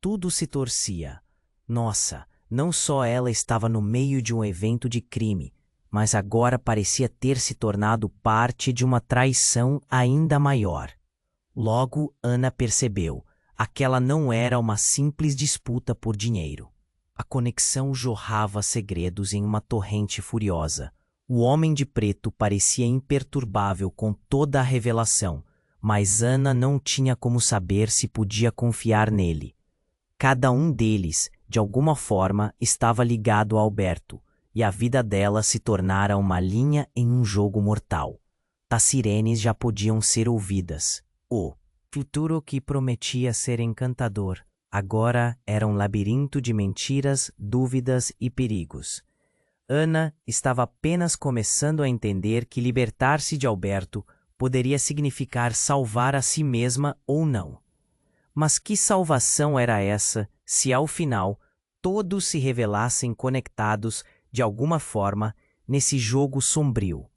A: Tudo se torcia. Nossa, não só ela estava no meio de um evento de crime, mas agora parecia ter se tornado parte de uma traição ainda maior. Logo, Ana percebeu, aquela não era uma simples disputa por dinheiro. A conexão jorrava segredos em uma torrente furiosa. O homem de preto parecia imperturbável com toda a revelação, mas Ana não tinha como saber se podia confiar nele. Cada um deles, de alguma forma, estava ligado a Alberto, e a vida dela se tornara uma linha em um jogo mortal. As sirenes já podiam ser ouvidas. O futuro que prometia ser encantador agora era um labirinto de mentiras, dúvidas e perigos. Ana estava apenas começando a entender que libertar-se de Alberto poderia significar salvar a si mesma ou não. Mas que salvação era essa, se ao final todos se revelassem conectados de alguma forma nesse jogo sombrio?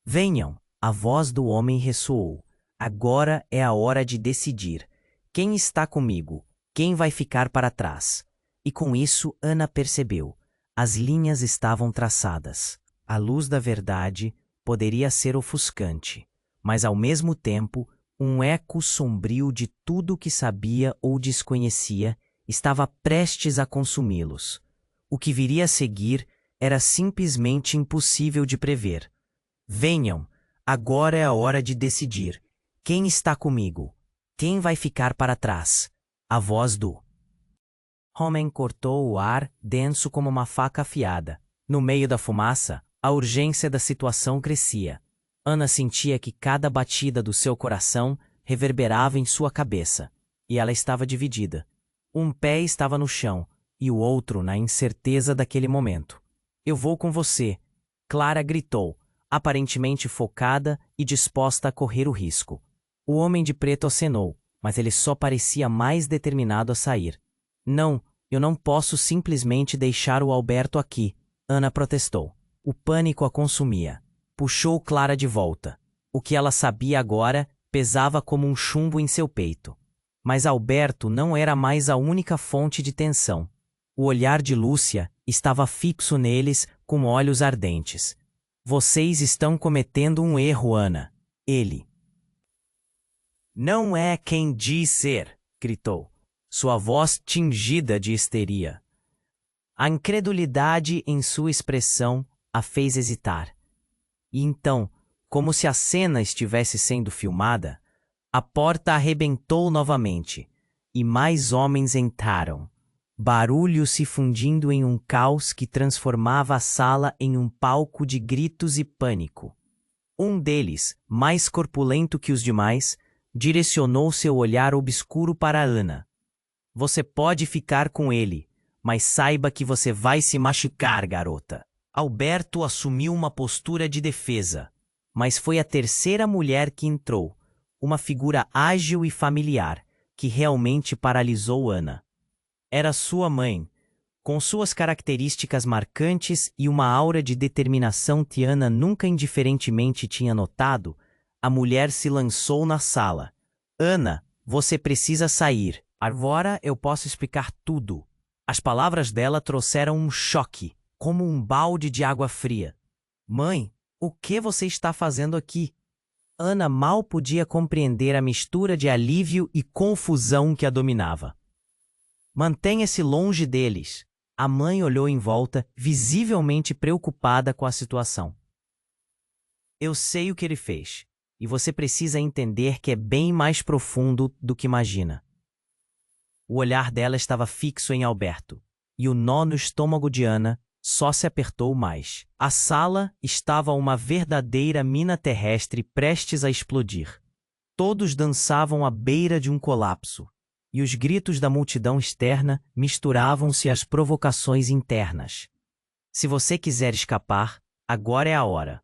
A: Venham, a voz do homem ressoou. Agora é a hora de decidir. Quem está comigo? Quem vai ficar para trás? E com isso Ana percebeu. As linhas estavam traçadas. A luz da verdade poderia ser ofuscante, mas ao mesmo tempo, um eco sombrio de tudo que sabia ou desconhecia estava prestes a consumi-los. O que viria a seguir era simplesmente impossível de prever. Venham, agora é a hora de decidir. Quem está comigo? Quem vai ficar para trás? A voz do homem cortou o ar, denso como uma faca afiada. No meio da fumaça, a urgência da situação crescia. Ana sentia que cada batida do seu coração reverberava em sua cabeça, e ela estava dividida. Um pé estava no chão, e o outro na incerteza daquele momento. Eu vou com você, Clara gritou, aparentemente focada e disposta a correr o risco. O homem de preto acenou, mas ele só parecia mais determinado a sair. Não, eu não posso simplesmente deixar o Alberto aqui, Ana protestou. O pânico a consumia. Puxou Clara de volta. O que ela sabia agora pesava como um chumbo em seu peito. Mas Alberto não era mais a única fonte de tensão. O olhar de Lúcia estava fixo neles com olhos ardentes. Vocês estão cometendo um erro, Ana. Ele não é quem diz ser, gritou, sua voz tingida de histeria. A incredulidade em sua expressão a fez hesitar. E então, como se a cena estivesse sendo filmada, a porta arrebentou novamente, e mais homens entraram. Barulho se fundindo em um caos que transformava a sala em um palco de gritos e pânico. Um deles, mais corpulento que os demais, direcionou seu olhar obscuro para Ana. Você pode ficar com ele, mas saiba que você vai se machucar, garota. Alberto assumiu uma postura de defesa, mas foi a terceira mulher que entrou, uma figura ágil e familiar, que realmente paralisou Ana. Era sua mãe, com suas características marcantes e uma aura de determinação que Ana nunca indiferentemente tinha notado. A mulher se lançou na sala. Ana, você precisa sair. Agora eu posso explicar tudo. As palavras dela trouxeram um choque, como um balde de água fria. Mãe, o que você está fazendo aqui? Ana mal podia compreender a mistura de alívio e confusão que a dominava. Mantenha-se longe deles. A mãe olhou em volta, visivelmente preocupada com a situação. Eu sei o que ele fez, e você precisa entender que é bem mais profundo do que imagina. O olhar dela estava fixo em Alberto, e o nó no estômago de Ana só se apertou mais. A sala estava uma verdadeira mina terrestre prestes a explodir. Todos dançavam à beira de um colapso, e os gritos da multidão externa misturavam-se às provocações internas. Se você quiser escapar, agora é a hora,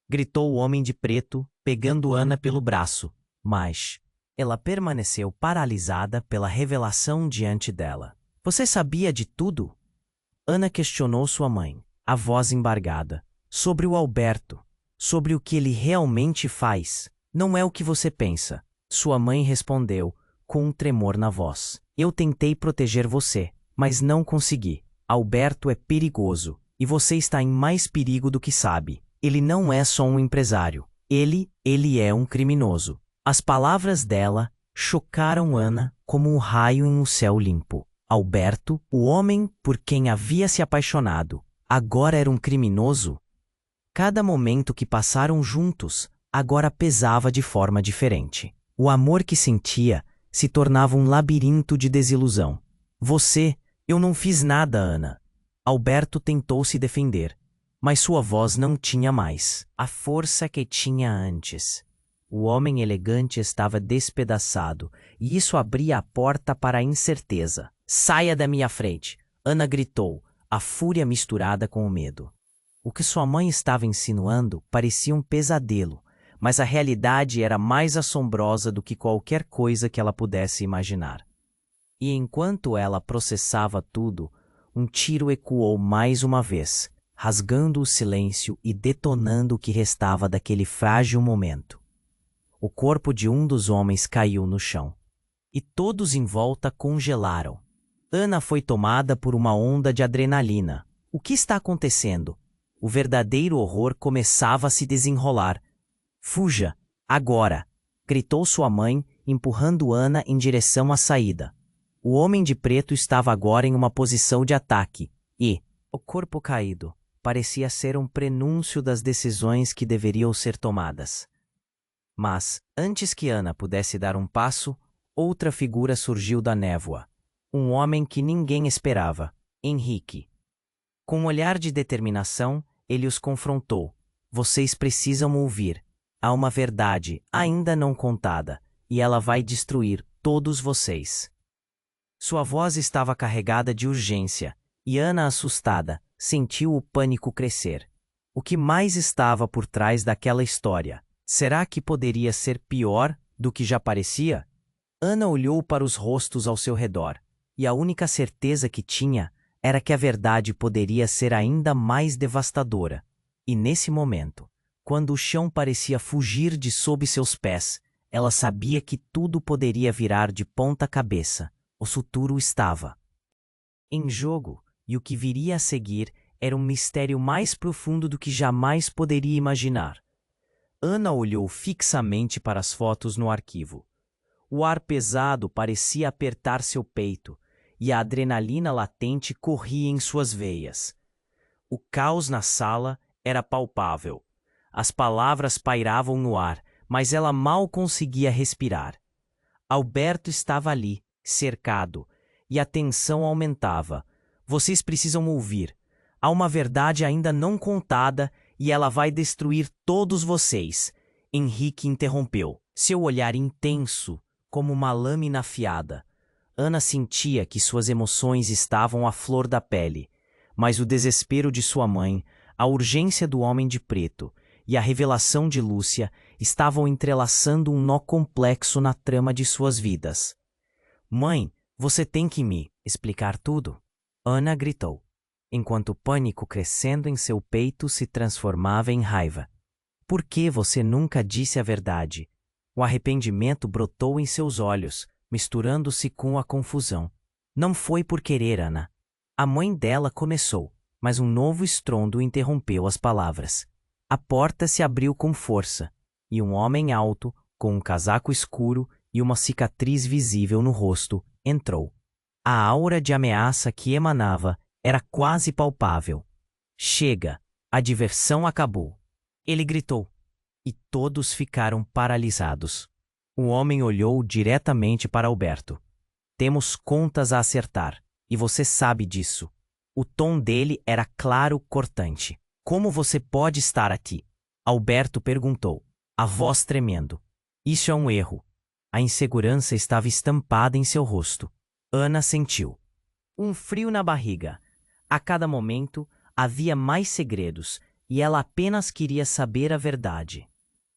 A: gritou o homem de preto, pegando Ana pelo braço, mas ela permaneceu paralisada pela revelação diante dela. Você sabia de tudo? Ana questionou sua mãe, a voz embargada. Sobre o Alberto, sobre o que ele realmente faz. Não é o que você pensa. Sua mãe respondeu, com um tremor na voz. Eu tentei proteger você, mas não consegui. Alberto é perigoso, e você está em mais perigo do que sabe. Ele não é só um empresário. Ele é um criminoso. As palavras dela chocaram Ana como um raio em um céu limpo. Alberto, o homem por quem havia se apaixonado, agora era um criminoso? Cada momento que passaram juntos, agora pesava de forma diferente. O amor que sentia se tornava um labirinto de desilusão. Eu não fiz nada, Ana. Alberto tentou se defender, mas sua voz não tinha mais a força que tinha antes. O homem elegante estava despedaçado, e isso abria a porta para a incerteza. Saia da minha frente! Ana gritou, a fúria misturada com o medo. O que sua mãe estava insinuando parecia um pesadelo, mas a realidade era mais assombrosa do que qualquer coisa que ela pudesse imaginar. E enquanto ela processava tudo, um tiro ecoou mais uma vez, rasgando o silêncio e detonando o que restava daquele frágil momento. O corpo de um dos homens caiu no chão. E todos em volta congelaram. Ana foi tomada por uma onda de adrenalina. O que está acontecendo? O verdadeiro horror começava a se desenrolar. Fuja, agora! Gritou sua mãe, empurrando Ana em direção à saída. O homem de preto estava agora em uma posição de ataque, e o corpo caído parecia ser um prenúncio das decisões que deveriam ser tomadas. Mas, antes que Ana pudesse dar um passo, outra figura surgiu da névoa. Um homem que ninguém esperava, Henrique. Com um olhar de determinação, ele os confrontou. Vocês precisam ouvir. Há uma verdade ainda não contada, e ela vai destruir todos vocês. Sua voz estava carregada de urgência, e Ana, assustada, sentiu o pânico crescer. O que mais estava por trás daquela história? Será que poderia ser pior do que já parecia? Ana olhou para os rostos ao seu redor, e a única certeza que tinha era que a verdade poderia ser ainda mais devastadora. E nesse momento, quando o chão parecia fugir de sob seus pés, ela sabia que tudo poderia virar de ponta cabeça. O futuro estava em jogo, e o que viria a seguir era um mistério mais profundo do que jamais poderia imaginar. Ana olhou fixamente para as fotos no arquivo. O ar pesado parecia apertar seu peito, e a adrenalina latente corria em suas veias. O caos na sala era palpável. As palavras pairavam no ar, mas ela mal conseguia respirar. Alberto estava ali, cercado, e a tensão aumentava. Vocês precisam ouvir. Há uma verdade ainda não contada e ela vai destruir todos vocês. Henrique interrompeu, seu olhar intenso, como uma lâmina afiada. Ana sentia que suas emoções estavam à flor da pele, mas o desespero de sua mãe, a urgência do homem de preto e a revelação de Lúcia estavam entrelaçando um nó complexo na trama de suas vidas. Mãe, você tem que me explicar tudo? Ana gritou, enquanto o pânico crescendo em seu peito se transformava em raiva. Por que você nunca disse a verdade? O arrependimento brotou em seus olhos, misturando-se com a confusão. Não foi por querer, Ana. A mãe dela começou, mas um novo estrondo interrompeu as palavras. A porta se abriu com força, e um homem alto, com um casaco escuro e uma cicatriz visível no rosto, entrou. A aura de ameaça que emanava era quase palpável. Chega, a diversão acabou. Ele gritou, e todos ficaram paralisados. O homem olhou diretamente para Alberto. Temos contas a acertar, e você sabe disso. O tom dele era claro, cortante. Como você pode estar aqui? Alberto perguntou, a voz tremendo. Isso é um erro. A insegurança estava estampada em seu rosto. Ana sentiu um frio na barriga. A cada momento, havia mais segredos, e ela apenas queria saber a verdade.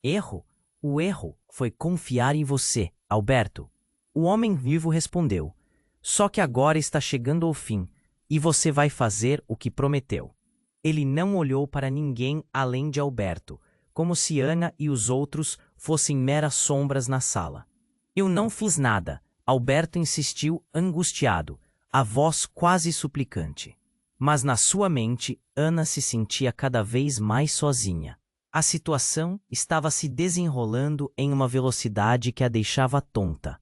A: Erro? O erro foi confiar em você, Alberto. O homem vivo respondeu. Só que agora está chegando ao fim, e você vai fazer o que prometeu. Ele não olhou para ninguém além de Alberto, como se Ana e os outros fossem meras sombras na sala. Eu não fiz nada, Alberto insistiu, angustiado, a voz quase suplicante. Mas na sua mente, Ana se sentia cada vez mais sozinha. A situação estava se desenrolando em uma velocidade que a deixava tonta.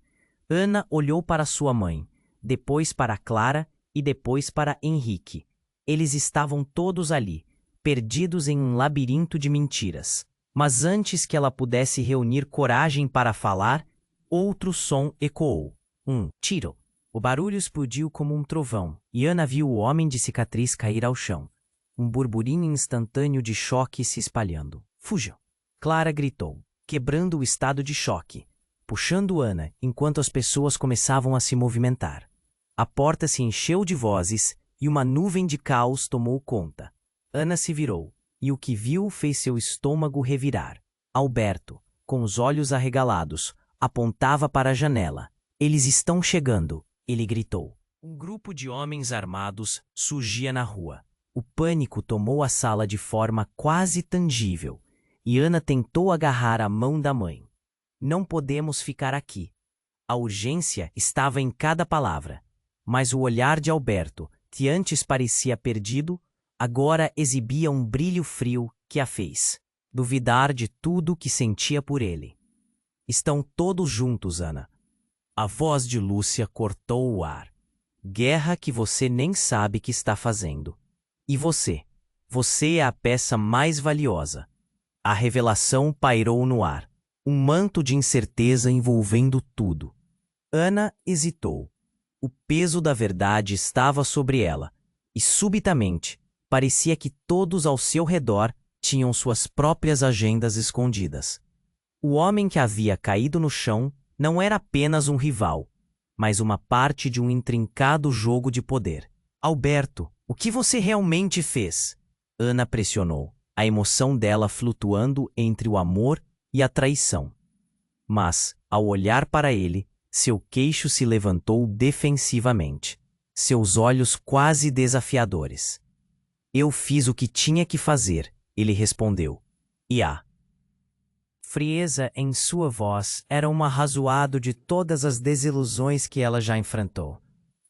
A: Ana olhou para sua mãe, depois para Clara e depois para Henrique. Eles estavam todos ali, perdidos em um labirinto de mentiras. Mas antes que ela pudesse reunir coragem para falar, outro som ecoou. Um tiro. O barulho explodiu como um trovão, e Ana viu o homem de cicatriz cair ao chão. Um burburinho instantâneo de choque se espalhando. Fujam! Clara gritou, quebrando o estado de choque, puxando Ana enquanto as pessoas começavam a se movimentar. A porta se encheu de vozes e uma nuvem de caos tomou conta. Ana se virou, e o que viu fez seu estômago revirar. Alberto, com os olhos arregalados, apontava para a janela. Eles estão chegando, ele gritou. Um grupo de homens armados surgia na rua. O pânico tomou a sala de forma quase tangível, e Ana tentou agarrar a mão da mãe. Não podemos ficar aqui. A urgência estava em cada palavra, mas o olhar de Alberto, que antes parecia perdido, agora exibia um brilho frio que a fez duvidar de tudo que sentia por ele. Estão todos juntos, Ana. A voz de Lúcia cortou o ar. Guerra que você nem sabe que está fazendo. E você? Você é a peça mais valiosa. A revelação pairou no ar, um manto de incerteza envolvendo tudo. Ana hesitou. O peso da verdade estava sobre ela, e subitamente parecia que todos ao seu redor tinham suas próprias agendas escondidas. O homem que havia caído no chão não era apenas um rival, mas uma parte de um intrincado jogo de poder. Alberto, o que você realmente fez? Ana pressionou, a emoção dela flutuando entre o amor e a traição. Mas, ao olhar para ele, seu queixo se levantou defensivamente, seus olhos quase desafiadores. Eu fiz o que tinha que fazer, ele respondeu. E a frieza em sua voz era um arrazoado de todas as desilusões que ela já enfrentou.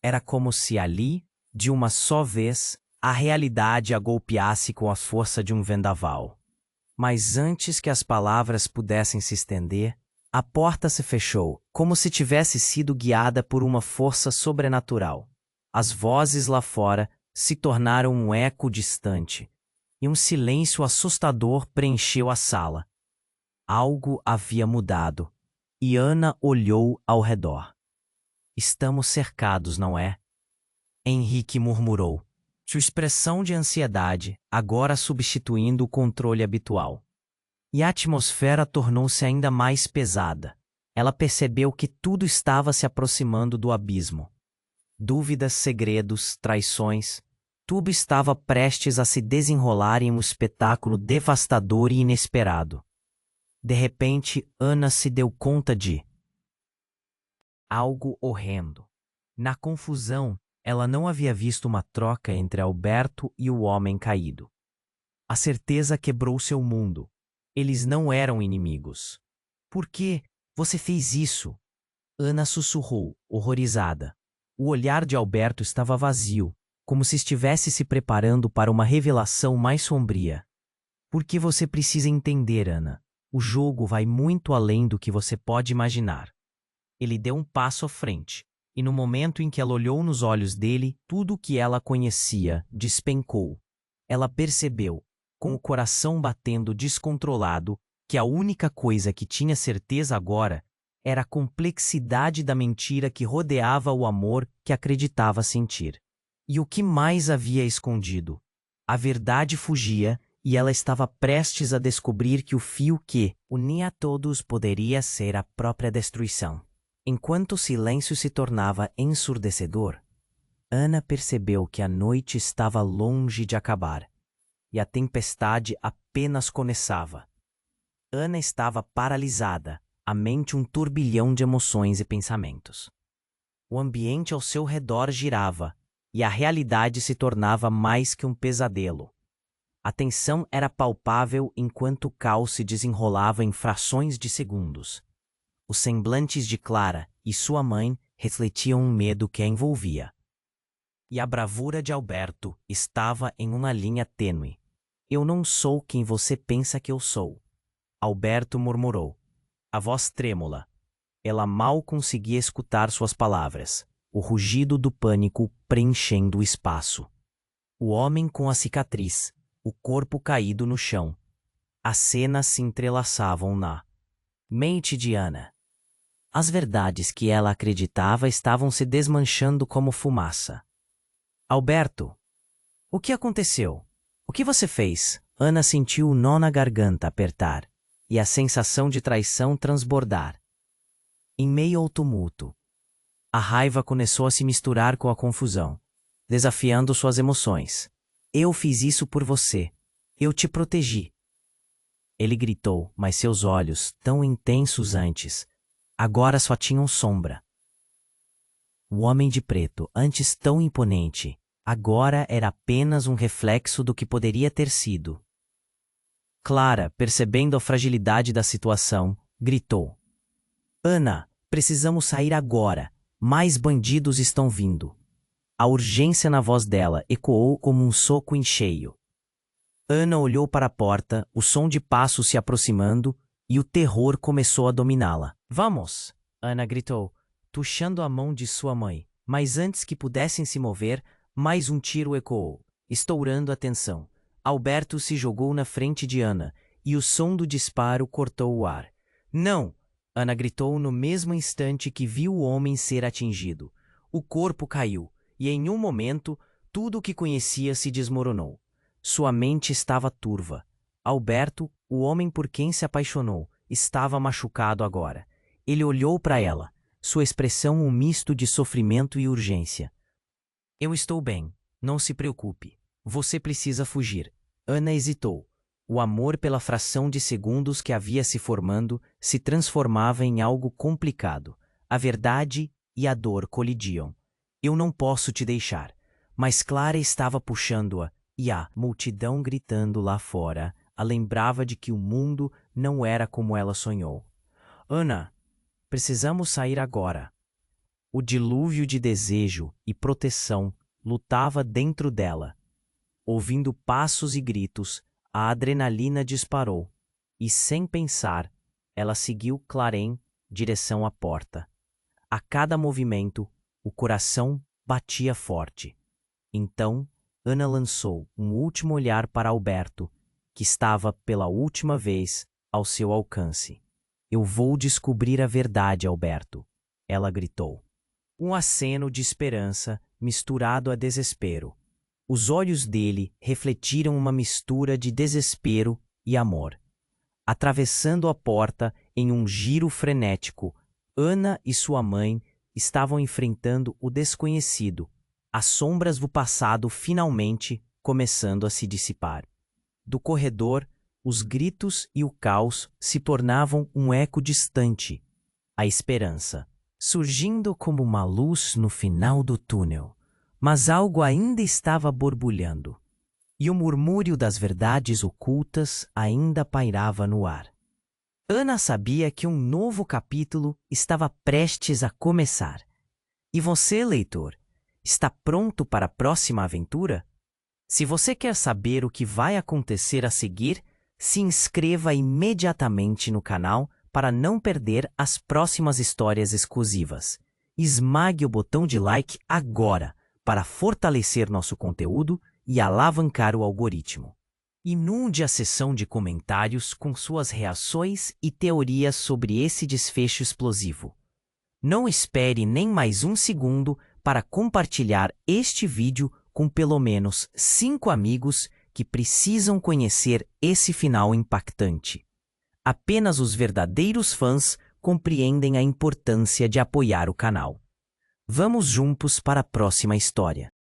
A: Era como se ali, de uma só vez, a realidade a golpeasse com a força de um vendaval. Mas antes que as palavras pudessem se estender, a porta se fechou, como se tivesse sido guiada por uma força sobrenatural. As vozes lá fora se tornaram um eco distante, e um silêncio assustador preencheu a sala. Algo havia mudado, e Ana olhou ao redor. Estamos cercados, não é? Henrique murmurou, sua expressão de ansiedade agora substituindo o controle habitual. E a atmosfera tornou-se ainda mais pesada. Ela percebeu que tudo estava se aproximando do abismo. Dúvidas, segredos, traições, tudo estava prestes a se desenrolar em um espetáculo devastador e inesperado. De repente, Ana se deu conta de algo horrendo. Na confusão, ela não havia visto uma troca entre Alberto e o homem caído. A certeza quebrou seu mundo. Eles não eram inimigos. Por que você fez isso? Ana sussurrou, horrorizada. O olhar de Alberto estava vazio, como se estivesse se preparando para uma revelação mais sombria. Porque você precisa entender, Ana. O jogo vai muito além do que você pode imaginar. Ele deu um passo à frente, e no momento em que ela olhou nos olhos dele, tudo o que ela conhecia despencou. Ela percebeu, com o coração batendo descontrolado, que a única coisa que tinha certeza agora era a complexidade da mentira que rodeava o amor que acreditava sentir. E o que mais havia escondido? A verdade fugia, e ela estava prestes a descobrir que o fio que unia a todos poderia ser a própria destruição. Enquanto o silêncio se tornava ensurdecedor, Ana percebeu que a noite estava longe de acabar, e a tempestade apenas começava. Ana estava paralisada, a mente um turbilhão de emoções e pensamentos. O ambiente ao seu redor girava, e a realidade se tornava mais que um pesadelo. A tensão era palpável enquanto o caos se desenrolava em frações de segundos. Os semblantes de Clara e sua mãe refletiam um medo que a envolvia. E a bravura de Alberto estava em uma linha tênue. Eu não sou quem você pensa que eu sou. Alberto murmurou, a voz trêmula. Ela mal conseguia escutar suas palavras, o rugido do pânico preenchendo o espaço. O homem com a cicatriz, o corpo caído no chão. As cenas se entrelaçavam na mente de Ana. As verdades que ela acreditava estavam se desmanchando como fumaça. Alberto, o que aconteceu? O que você fez? Ana sentiu o nó na garganta apertar e a sensação de traição transbordar. Em meio ao tumulto, a raiva começou a se misturar com a confusão, desafiando suas emoções. Eu fiz isso por você. Eu te protegi. Ele gritou, mas seus olhos, tão intensos antes, agora só tinham sombra. O homem de preto, antes tão imponente, agora era apenas um reflexo do que poderia ter sido. Clara, percebendo a fragilidade da situação, gritou: Ana, precisamos sair agora. Mais bandidos estão vindo. A urgência na voz dela ecoou como um soco em cheio. Ana olhou para a porta, o som de passos se aproximando, e o terror começou a dominá-la. Vamos! Ana gritou, puxando a mão de sua mãe. Mas antes que pudessem se mover, mais um tiro ecoou, estourando a tensão. Alberto se jogou na frente de Ana, e o som do disparo cortou o ar. Não! Ana gritou no mesmo instante que viu o homem ser atingido. O corpo caiu, e em um momento, tudo o que conhecia se desmoronou. Sua mente estava turva. Alberto, o homem por quem se apaixonou, estava machucado agora. Ele olhou para ela, sua expressão um misto de sofrimento e urgência. Eu estou bem, não se preocupe. Você precisa fugir. Ana hesitou. O amor pela fração de segundos que havia se formando se transformava em algo complicado. A verdade e a dor colidiam. Eu não posso te deixar. Mas Clara estava puxando-a, e a multidão gritando lá fora a lembrava de que o mundo não era como ela sonhou. Ana, precisamos sair agora. O dilúvio de desejo e proteção lutava dentro dela. Ouvindo passos e gritos, a adrenalina disparou, e sem pensar, ela seguiu Clarém direção à porta. A cada movimento, o coração batia forte. Então, Ana lançou um último olhar para Alberto, que estava pela última vez ao seu alcance. Eu vou descobrir a verdade, Alberto, ela gritou. Um aceno de esperança misturado a desespero. Os olhos dele refletiram uma mistura de desespero e amor. Atravessando a porta em um giro frenético, Ana e sua mãe estavam enfrentando o desconhecido, as sombras do passado finalmente começando a se dissipar. Do corredor, os gritos e o caos se tornavam um eco distante. A esperança, surgindo como uma luz no final do túnel. Mas algo ainda estava borbulhando, e o murmúrio das verdades ocultas ainda pairava no ar. Ana sabia que um novo capítulo estava prestes a começar. E você, leitor, está pronto para a próxima aventura? Se você quer saber o que vai acontecer a seguir, se inscreva imediatamente no canal para não perder as próximas histórias exclusivas. Esmague o botão de like agora para fortalecer nosso conteúdo e alavancar o algoritmo. Inunde a seção de comentários com suas reações e teorias sobre esse desfecho explosivo. Não espere nem mais um segundo para compartilhar este vídeo com pelo menos 5 amigos que precisam conhecer esse final impactante. Apenas os verdadeiros fãs compreendem a importância de apoiar o canal. Vamos juntos para a próxima história.